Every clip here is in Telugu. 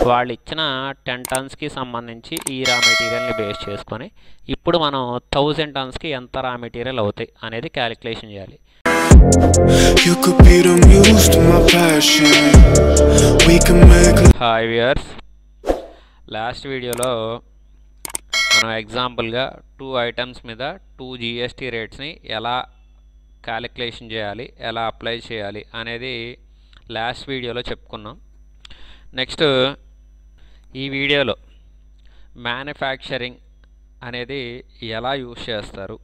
వాళ్ళు ఇచ్చిన 10 టన్స్కి సంబంధించి ఈ రా మెటీరియల్ని బేస్ చేసుకొని ఇప్పుడు మనం 1000 టన్స్కి ఎంత రా మెటీరియల్ అవుతాయి అనేది క్యాలిక్యులేషన్ చేయాలి. హాయ్ వ్యూయర్స్, లాస్ట్ వీడియోలో మనం ఎగ్జాంపుల్గా 2 ఐటమ్స్ మీద 2 GST రేట్స్ని ఎలా క్యాలిక్యులేషన్ చేయాలి, ఎలా అప్లై చేయాలి అనేది లాస్ట్ వీడియోలో చెప్పుకున్నాం. నెక్స్ట్ ఈ వీడియోలో మ్యానుఫ్యాక్చరింగ్ అనేది ఎలా యూజ్ చేస్తారు,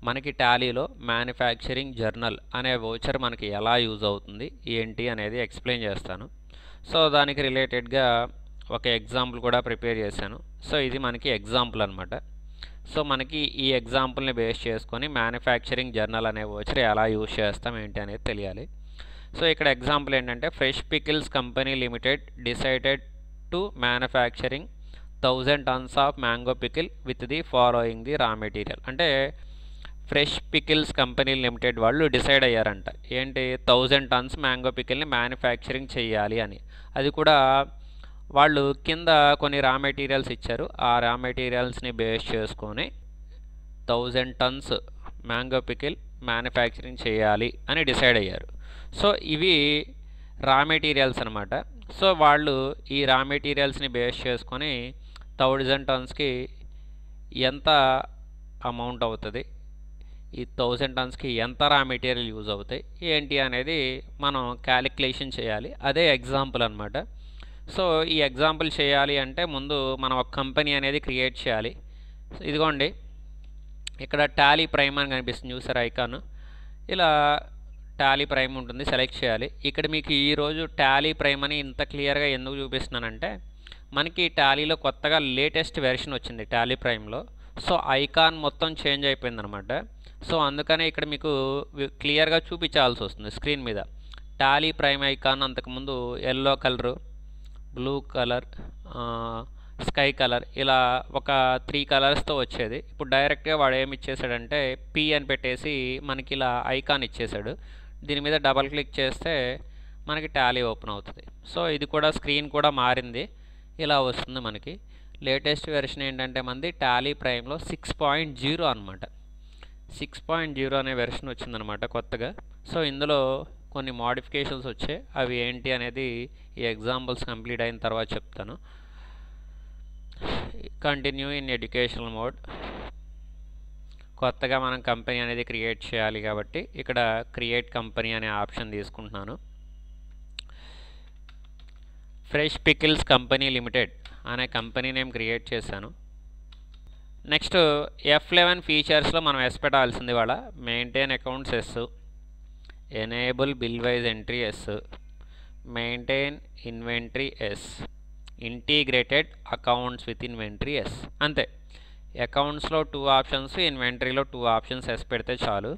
మనకి టాలీలో మ్యానుఫ్యాక్చరింగ్ జర్నల్ అనే వోచర్ మనకి ఎలా యూజ్ అవుతుంది ఏంటి అనేది ఎక్స్ప్లెయిన్ చేస్తాను. సో దానికి రిలేటెడ్గా ఒక ఎగ్జాంపుల్ కూడా ప్రిపేర్ చేశాను. సో ఇది మనకి ఎగ్జాంపుల్ అనమాట. సో మనకి ఈ ఎగ్జాంపుల్ని బేస్ చేసుకొని మ్యానుఫ్యాక్చరింగ్ జర్నల్ అనే వోచర్ ఎలా యూజ్ చేస్తాం ఏంటి అనేది తెలియాలి. సో ఇక్కడ ఎగ్జాంపుల్ ఏంటంటే, fresh pickles company limited decided to manufacturing 1000 tons of mango pickle with the following the raw material. అంటే ఫ్రెష్ పికిల్స్ కంపెనీ లిమిటెడ్ వాళ్ళు డిసైడ్ అయ్యారంట ఏంటి, 1000 టన్స్ మ్యాంగో పికిల్ని మ్యానుఫ్యాక్చరింగ్ చేయాలి అని. అది కూడా వాళ్ళు కింద కొన్ని రా మెటీరియల్స్ ఇచ్చారు. ఆ రా మెటీరియల్స్ని బేస్ చేసుకొని 1000 టన్స్ మ్యాంగో పికిల్ మ్యానుఫ్యాక్చరింగ్ చేయాలి అని డిసైడ్ అయ్యారు. సో ఇవి రా మెటీరియల్స్ అనమాట. సో వాళ్ళు ఈ రా మెటీరియల్స్ని బేస్ చేసుకొని 1000 టన్స్కి ఎంత అమౌంట్ అవుతుంది, ఈ 1000 టన్స్కి ఎంత రా మెటీరియల్ యూజ్ అవుతాయి ఏంటి అనేది మనం క్యాలిక్యులేషన్ చేయాలి. అదే ఎగ్జాంపుల్ అనమాట. సో ఈ ఎగ్జాంపుల్ చేయాలి అంటే ముందు మనం ఒక కంపెనీ అనేది క్రియేట్ చేయాలి. ఇదిగోండి ఇక్కడ టాలీ ప్రైమ్ అని కనిపిస్తుంది చూసారు ఐకాన్. ఇలా టాలీ ప్రైమ్ ఉంటుంది, సెలెక్ట్ చేయాలి. ఇక్కడ మీకు ఈరోజు టాలీ ప్రైమ్ అని ఇంత క్లియర్గా ఎందుకు చూపిస్తున్నానంటే, మనకి టాలీలో కొత్తగా లేటెస్ట్ వెర్షన్ వచ్చింది టాలీ ప్రైమ్లో. సో ఐకాన్ మొత్తం చేంజ్ అయిపోయింది అనమాట. సో అందుకనే ఇక్కడ మీకు క్లియర్గా చూపించాల్సి వస్తుంది స్క్రీన్ మీద. టాలీ ప్రైమ్ ఐకాన్ అంతకుముందు yellow colour, blue colour, sky colour ఇలా ఒక 3 కలర్స్తో వచ్చేది. ఇప్పుడు డైరెక్ట్గా వాడు ఏమి ఇచ్చేసాడంటే పి అని పెట్టేసి మనకి ఇలా ఐకాన్ ఇచ్చేసాడు. దీని మీద డబల్ క్లిక్ చేస్తే మనకి టాలీ ఓపెన్ అవుతుంది. సో ఇది కూడా స్క్రీన్ కూడా మారింది, ఇలా వస్తుంది మనకి. లేటెస్ట్ వెర్షన్ ఏంటంటే మనది టాలీ ప్రైమ్లో 6.0 అనమాట. 6.0 అనే వెర్షన్ వచ్చిందనమాట కొత్తగా. సో ఇందులో కొన్ని మోడిఫికేషన్స్ వచ్చాయి. అవి ఏంటి అనేది ఈ ఎగ్జాంపుల్స్ కంప్లీట్ అయిన తర్వాత చెప్తాను. Continue in educational mode. కొత్తగా మనం కంపెనీ అనేది క్రియేట్ చేయాలి కాబట్టి ఇక్కడ క్రియేట్ కంపెనీ అనే ఆప్షన్ తీసుకుంటున్నాను. ఫ్రెష్ పికిల్స్ కంపెనీ లిమిటెడ్ అనే కంపెనీ నేమ్ క్రియేట్ చేశాను. నెక్స్ట్ F11 ఫీచర్స్లో మనం ఎస్ పెట్టాల్సింది వాళ్ళ maintain accounts yes, enable bill wise entry yes, maintain inventory yes, integrated accounts with inventory yes. అంతే. అకౌంట్స్లో 2 ఆప్షన్స్, ఇన్వెంటరీలో 2 ఆప్షన్స్ ఎస్ పెడితే చాలు.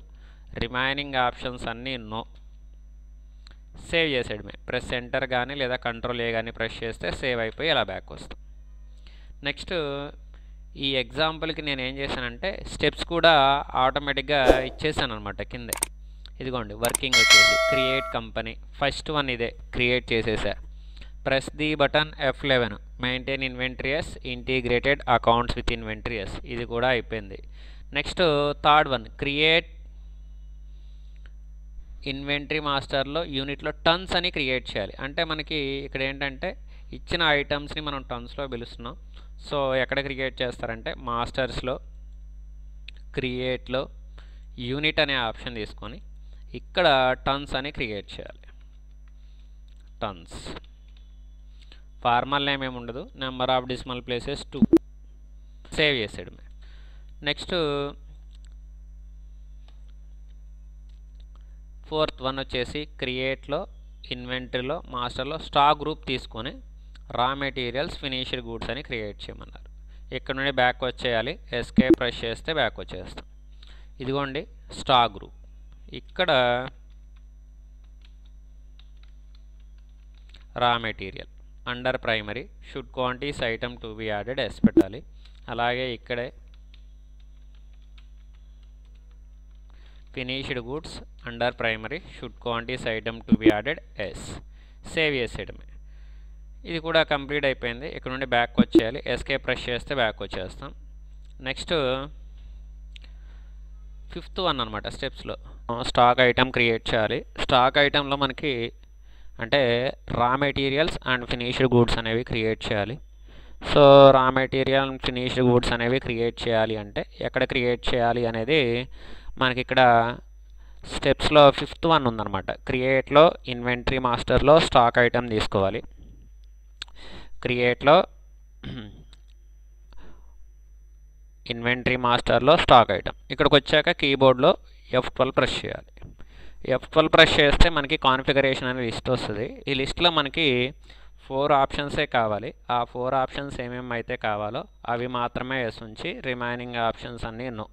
రిమైనింగ్ ఆప్షన్స్ అన్నీ నో. సేవ్ చేసేయడమే. ప్రెస్ ఎంటర్ కానీ లేదా కంట్రోల్ ఏ కానీ ప్రెస్ చేస్తే సేవ్ అయిపోయి ఇలా బ్యాక్ వస్తాం. నెక్స్ట్ ఈ ఎగ్జాంపుల్కి నేను ఏం చేశానంటే స్టెప్స్ కూడా ఆటోమేటిక్గా ఇచ్చేసాను అనమాట కిందే. ఇదిగోండి వర్కింగ్ వచ్చేసి క్రియేట్ కంపెనీ, ఫస్ట్ వన్ ఇదే క్రియేట్ చేసేసా. Press the button F11, maintain inventory yes, integrated accounts with inventory yes, ఇది కూడా అయిపోయింది. Next third one create inventory మాస్టర్లో యూనిట్లో టన్స్ అని క్రియేట్ చేయాలి. అంటే మనకి ఇక్కడ ఏంటంటే ఇచ్చిన ఐటమ్స్ని మనం టన్స్లో పిలుస్తున్నాం. సో ఎక్కడ క్రియేట్ చేస్తారంటే మాస్టర్స్లో క్రియేట్లో యూనిట్ అనే ఆప్షన్ తీసుకొని ఇక్కడ టన్స్ అని క్రియేట్ చేయాలి. టన్స్. ఫార్మల్ నేమ్ ఏమి ఉండదు, number of decimal places 2. Save చేసేయడమే. నెక్స్ట్ ఫోర్త్ వన్ వచ్చేసి క్రియేట్లో ఇన్వెంటరీలో మాస్టర్లో స్టాక్ గ్రూప్ తీసుకొని రా మెటీరియల్స్ ఫినిష్డ్ గూడ్స్ అని క్రియేట్ చేయమన్నారు. ఇక్కడ నుండి బ్యాక్ వచ్చేయాలి, ఎస్కేప్ ప్రెస్ చేస్తే బ్యాక్ వచ్చేస్తాం. ఇదిగోండి స్టాక్ గ్రూప్. ఇక్కడ raw material under primary should quantities item to be added yes పెట్టాలి. అలాగే ఇక్కడే finished goods under primary should quantities item to be added yes. Save చేసేయడమే. ఇది కూడా కంప్లీట్ అయిపోయింది. ఇక్కడ నుండి బ్యాక్ వచ్చేయాలి. ఎస్కేప్ ప్రెస్ చేస్తే బ్యాక్ వచ్చేస్తాం. నెక్స్ట్ ఫిఫ్త్ వన్ అనమాట స్టెప్స్లో స్టాక్ ఐటమ్ క్రియేట్ చేయాలి. స్టాక్ ఐటెంలో మనకి అంటే raw materials and finished goods అనేవి క్రియేట్ చేయాలి. So raw material and finished goods అనేవి క్రియేట్ చేయాలి అంటే ఎక్కడ క్రియేట్ చేయాలి అనేది మనకి ఇక్కడ స్టెప్స్లో ఫిఫ్త్ వన్ ఉందన్నమాట. క్రియేట్లో ఇన్వెంటరీ మాస్టర్లో స్టాక్ ఐటమ్ తీసుకోవాలి. క్రియేట్లో ఇన్వెంటరీ మాస్టర్లో స్టాక్ ఐటమ్ ఇక్కడికి వచ్చాక కీబోర్డ్లో F12 ప్రెస్ చేయాలి. F12 ప్రెస్ చేస్తే మనకి కాన్ఫిగరేషన్ అనే లిస్ట్ వస్తుంది. ఈ లిస్ట్లో మనకి 4 ఆప్షన్సే కావాలి. ఆ 4 ఆప్షన్స్ ఏమేమి అయితే కావాలో అవి మాత్రమే ఎస్ ఉంచి రిమైనింగ్ ఆప్షన్స్ అన్నీ నో.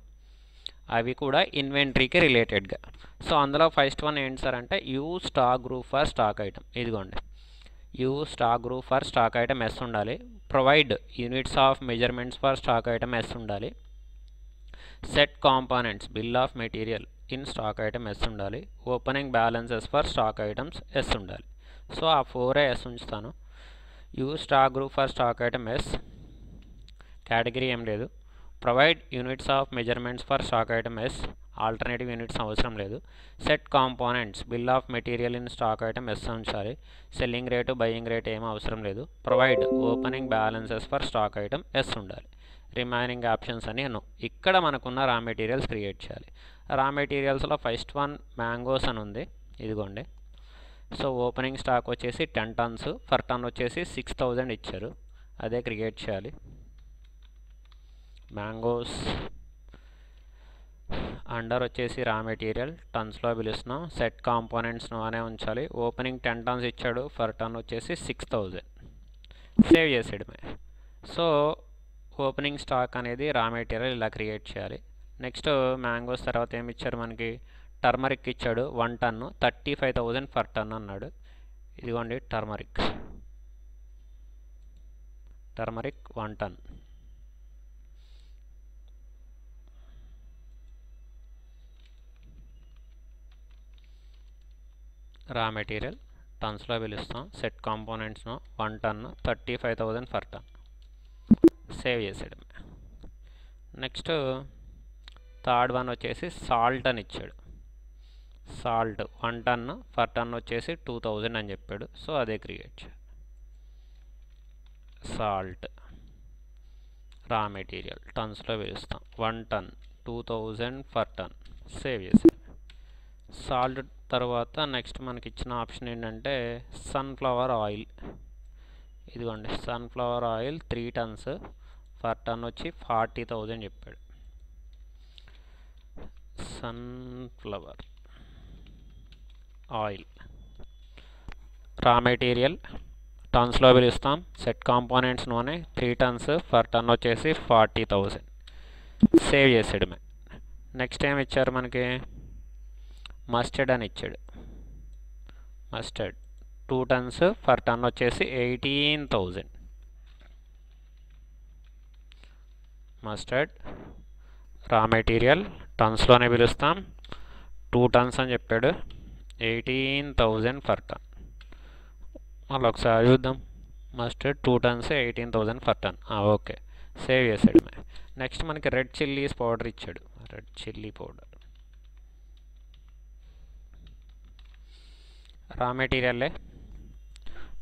అవి కూడా ఇన్వెంటరీకి రిలేటెడ్గా. సో అందులో ఫస్ట్ వన్ ఏంటి సార్ అంటే use stock group for stock item. ఇదిగోండి, use stock group for stock item yes ఉండాలి. Provide units of measurements for stock item yes ఉండాలి. Set components bill of material in stock item yes ఉండాలి. Opening balances for stock items yes ఉండాలి. సో ఆ 4 ఎస్ ఉంచుతాను. Use stock group for stock item yes, category ఏం లేదు. Provide units of measurements for stock item yes, alternative units అవసరం లేదు. Set components bill of material in stock item yes ఉంచాలి. సెల్లింగ్ రేటు బయింగ్ రేట్ ఏమీ అవసరం లేదు. Provide opening balances for stock item yes ఉండాలి. రిమైనింగ్ ఆప్షన్స్ అని నో. ఇక్కడ మనకున్న రా మెటీరియల్స్ క్రియేట్ చేయాలి. రా మెటీరియల్స్లో ఫస్ట్ వన్ మ్యాంగోస్ అని ఉంది. ఇదిగోండి. సో ఓపెనింగ్ స్టాక్ వచ్చేసి 10 tons, ఫర్ టన్ వచ్చేసి 6000 ఇచ్చారు. అదే క్రియేట్ చేయాలి. మ్యాంగోస్ అండర్ వచ్చేసి రా మెటీరియల్ టన్స్లో పిలుస్తున్నాం. సెట్ కాంపోనెంట్స్ అనే ఉంచాలి. ఓపెనింగ్ 10 tons ఇచ్చాడు. ఫర్ టన్ వచ్చేసి 6000. సేవ్ చేసేయడమే. సో ఓపెనింగ్ స్టాక్ అనేది రా మెటీరియల్ ఇలా క్రియేట్ చేయాలి. నెక్స్ట్ మ్యాంగోస్ తర్వాత ఏమి ఇచ్చారు మనకి టర్మరిక్ ఇచ్చాడు. 1 ton 35,000 ఫర్ టన్ అన్నాడు. ఇదిగోండి టర్మరిక్ 1 ton. రా మెటీరియల్ టన్స్లో పిలుస్తాం. సెట్ కాంపోనెంట్స్ను 1 ton 35,000 ఫర్ టన్. సేవ్ చేసేయడమే. నెక్స్ట్ థర్డ్ వన్ వచ్చేసి సాల్ట్ అని ఇచ్చాడు. సాల్ట్ 1 ton ఫర్ టన్ వచ్చేసి 2000 అని చెప్పాడు. సో అదే క్రియేట్ చేయాలి. సాల్ట్ రా మెటీరియల్ టన్స్లో పిలుస్తాం. 1 ton 2000 ఫర్ టన్. సేవ్ చేసేది. సాల్ట్ తర్వాత నెక్స్ట్ మనకి ఇచ్చిన ఆప్షన్ ఏంటంటే సన్ఫ్లవర్ ఆయిల్. ఇదిగోండి సన్ఫ్లవర్ ఆయిల్ 3 tons ఫర్ టన్ వచ్చి 40,000 చెప్పాడు. సన్ఫ్లవర్ ఆయిల్ రా మెటీరియల్ టన్స్లో పిలుస్తాం. సెట్ కాంపోనెంట్స్ నూనె 3 tons ఫర్ టన్ వచ్చేసి 40,000. సేవ్ చేసేయడమే. నెక్స్ట్ ఏమి ఇచ్చారు మనకి మస్టర్డ్ అని ఇచ్చాడు. మస్టర్డ్ 2 tons ఫర్ టన్ వచ్చేసి 18,000. మస్టర్డ్ రా మెటీరియల్ టన్స్లోనే పిలుస్తాం. 2 tons అని చెప్పాడు. 18,000 ఫర్ టన్. మళ్ళీ ఒకసారి చూద్దాం. Mustard 2 tons 18,000 for ton. Okay, save చేసాడు. నెక్స్ట్ మనకి రెడ్ చిల్లీస్ పౌడర్ ఇచ్చాడు. రెడ్ చిల్లీ పౌడర్ రా మెటీరియల్లే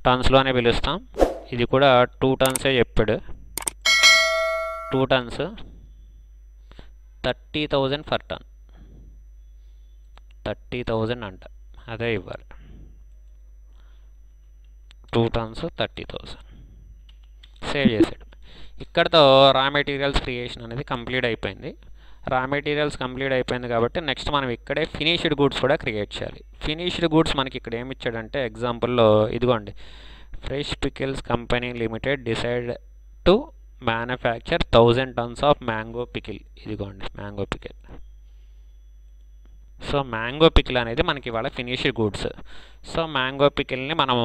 టన్స్లోనే పిలుస్తాం. ఇది కూడా 2 tons చెప్పాడు. 2 tons 30,000 ఫర్ టన్. 30,000 అంట, అదే ఇవ్వాలి. 2 tons 30,000. సేవ్ చేసాడు. ఇక్కడతో రా మెటీరియల్స్ క్రియేషన్ అనేది కంప్లీట్ అయిపోయింది. రా మెటీరియల్స్ కంప్లీట్ అయిపోయింది కాబట్టి నెక్స్ట్ మనం ఇక్కడే ఫినిష్డ్ గూడ్స్ కూడా క్రియేట్ చేయాలి. ఫినిష్డ్ గూడ్స్ మనకి ఇక్కడ ఏమి ఇచ్చాడంటే ఎగ్జాంపుల్లో ఇదిగోండి, fresh pickles company limited decide to manufacture 1000 tons of mango pickle. ఇదిగోండి mango pickle. So mango pickle అనేది మనకి ఇవాళ ఫినిష్డ్ గూడ్స్. సో మ్యాంగో పికిల్ని మనం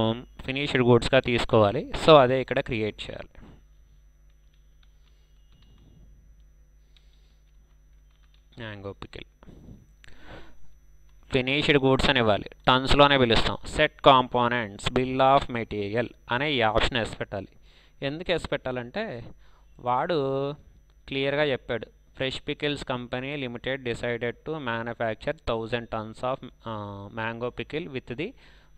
ఫినిష్డ్ గూడ్స్గా తీసుకోవాలి. సో అదే ఇక్కడ క్రియేట్ చేయాలి. మ్యాంగో పికిల్ ఫినిష్డ్ గూడ్స్ అని ఇవ్వాలి, టన్స్లోనే పిలుస్తాం. Set components bill of material అనే ఈ ఆప్షన్ ఎస్ పెట్టాలి. ఎందుకు ఎస్ పెట్టాలంటే వాడు క్లియర్గా చెప్పాడు, fresh pickles company limited decided to manufacture 1000 tons of mango pickle with the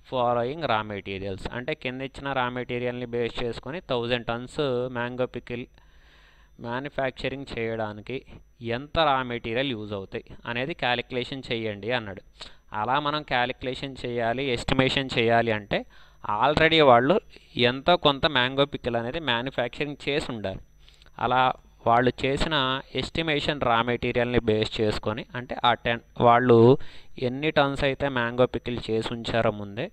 following రా మెటీరియల్స్. అంటే కింద ఇచ్చిన రా మెటీరియల్ని బేస్ చేసుకొని 1000 tons మ్యాంగో పికిల్ మ్యానుఫ్యాక్చరింగ్ చేయడానికి ఎంత రా మెటీరియల్ యూజ్ అవుతాయి అనేది క్యాలిక్యులేషన్ చేయండి అన్నాడు. అలా మనం క్యాలిక్యులేషన్ చేయాలి, ఎస్టిమేషన్ చేయాలి అంటే ఆల్రెడీ వాళ్ళు ఎంతో కొంత మ్యాంగో పికిల్ అనేది మ్యానుఫ్యాక్చరింగ్ చేసి ఉండాలి. అలా వాళ్ళు చేసిన ఎస్టిమేషన్ రా మెటీరియల్ని బేస్ చేసుకొని, అంటే వాళ్ళు ఎన్ని టన్స్ అయితే మ్యాంగో పికిల్ చేసి ఉంచారో ముందే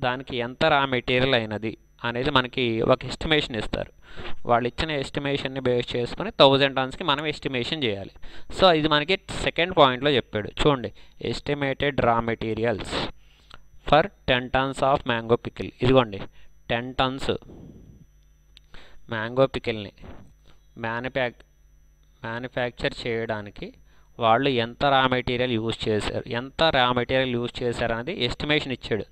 దానికి ఎంత రా మెటీరియల్ అయినది అనేది మనకి ఒక ఎస్టిమేషన్ ఇస్తారు. వాళ్ళు ఇచ్చిన ఎస్టిమేషన్ని బేస్ చేసుకొని 1000 tonsకి మనం ఎస్టిమేషన్ చేయాలి. సో ఇది మనకి సెకండ్ పాయింట్లో చెప్పాడు. చూడండి, ఎస్టిమేటెడ్ రా materials for 10 tons of mango pickle. ఇదిగోండి 10 tons మ్యాంగో పికిల్ని మ్యానుఫ్యాక్చర్ చేయడానికి వాళ్ళు ఎంత రా మెటీరియల్ యూజ్ చేశారు అనేది ఎస్టిమేషన్ ఇచ్చాడు.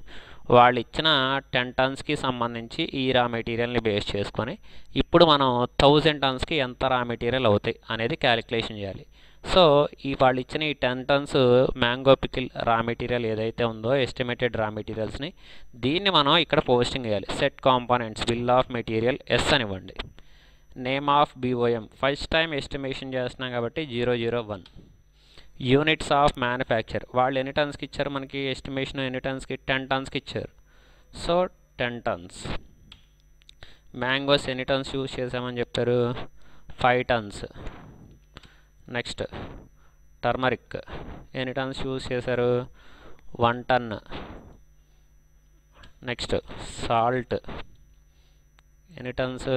వాళ్ళు ఇచ్చిన 10 tonsకి సంబంధించి ఈ రా మెటీరియల్ని బేస్ చేసుకొని ఇప్పుడు మనం 1000 tonsకి ఎంత రా మెటీరియల్ అవుతాయి అనేది క్యాలిక్యులేషన్ చేయాలి. సో వాళ్ళు ఇచ్చిన ఈ 10 tons mango pickle raw material ఏదైతే ఉందో ఎస్టిమేటెడ్ రా మెటీరియల్స్ని దీన్ని మనం ఇక్కడ పోస్టింగ్ చేయాలి. Set components bill of materials అనివ్వండి. Name of BOM first time estimation చేస్తున్నాం కాబట్టి 001. యూనిట్స్ ఆఫ్ మ్యానుఫ్యాక్చర్ వాళ్ళు ఎన్ని టన్స్కి ఇచ్చారు, మనకి ఎస్టిమేషన్ ఎన్ని టన్స్కి, 10 tonsకి ఇచ్చారు. So 10 tons. మ్యాంగోస్ ఎన్ని టన్స్ యూజ్ చేసామని చెప్పారు, 5 tons. నెక్స్ట్ టర్మరిక్ ఎన్ని టన్స్ యూజ్ చేశారు, 1 ton. నెక్స్ట్ సాల్ట్ ఎన్ని టన్స్,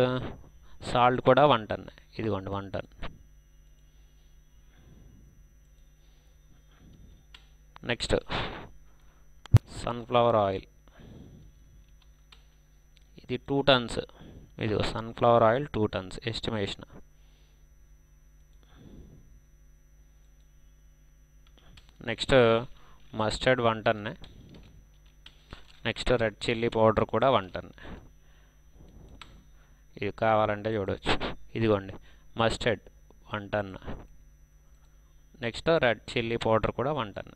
సాల్ట్ కూడా 1 ton. ఇదిగోండి 1 ton. నెక్స్ట్ సన్ఫ్లవర్ ఆయిల్, ఇది 2 tons. ఇది sunflower oil 2 tons estimation. Next mustard 1 ton. Next red chilli powder కూడా 1 ton. ఇది కావాలంటే చూడవచ్చు, ఇదిగోండి mustard 1 ton. Next red chilli powder కూడా 1 ton.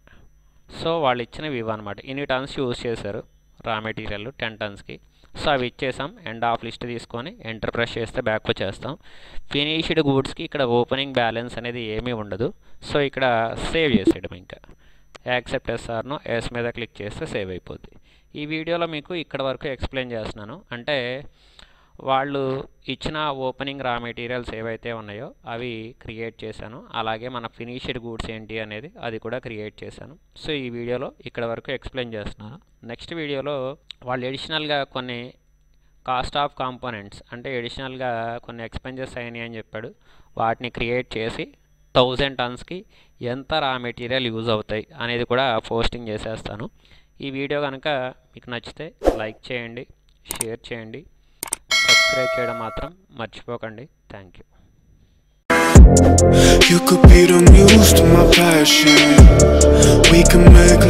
సో వాళ్ళు ఇచ్చినవి ఇవన్నమాట. ఇన్ని టన్స్ యూజ్ చేశారు రా మెటీరియల్ 10 tonsకి. సో అవి ఇచ్చేసాం. ఎండ్ ఆఫ్ లిస్ట్ తీసుకొని ఎంటర్ ప్రెస్ చేస్తే బ్యాక్ వచ్చేస్తాం. ఫినిష్డ్ గూడ్స్కి ఇక్కడ ఓపెనింగ్ బ్యాలెన్స్ అనేది ఏమీ ఉండదు. సో ఇక్కడ సేవ్ చేసేయడం, ఇంకా యాక్సెప్ట్ ఎస్ఆర్నో ఎస్ మీద క్లిక్ చేస్తే సేవ్ అయిపోద్ది. ఈ వీడియోలో మీకు ఇక్కడ వరకు ఎక్స్ప్లెయిన్ చేస్తున్నాను. అంటే వాళ్ళు ఇచ్చిన ఓపెనింగ్ రా మెటీరియల్స్ ఏవైతే ఉన్నాయో అవి క్రియేట్ చేశాను, అలాగే మన ఫినిష్డ్ గూడ్స్ ఏంటి అనేది అది కూడా క్రియేట్ చేశాను. సో ఈ వీడియోలో ఇక్కడ వరకు ఎక్స్ప్లెయిన్ చేస్తున్నాను. నెక్స్ట్ వీడియోలో వాళ్ళు ఎడిషనల్గా కొన్ని కాస్ట్ ఆఫ్ కాంపోనెంట్స్ అంటే ఎడిషనల్గా కొన్ని ఎక్స్పెన్సెస్ అయినాయి అని చెప్పాడు, వాటిని క్రియేట్ చేసి 1000 tonsకి ఎంత రా మెటీరియల్ యూజ్ అవుతాయి అనేది కూడా పోస్టింగ్ చేసేస్తాను. ఈ వీడియో కనుక మీకు నచ్చితే లైక్ చేయండి, షేర్ చేయండి, సబ్స్క్రైబ్ చేయడం మాత్రం మర్చిపోకండి. Thank you. You could be the muse to my passion. We can make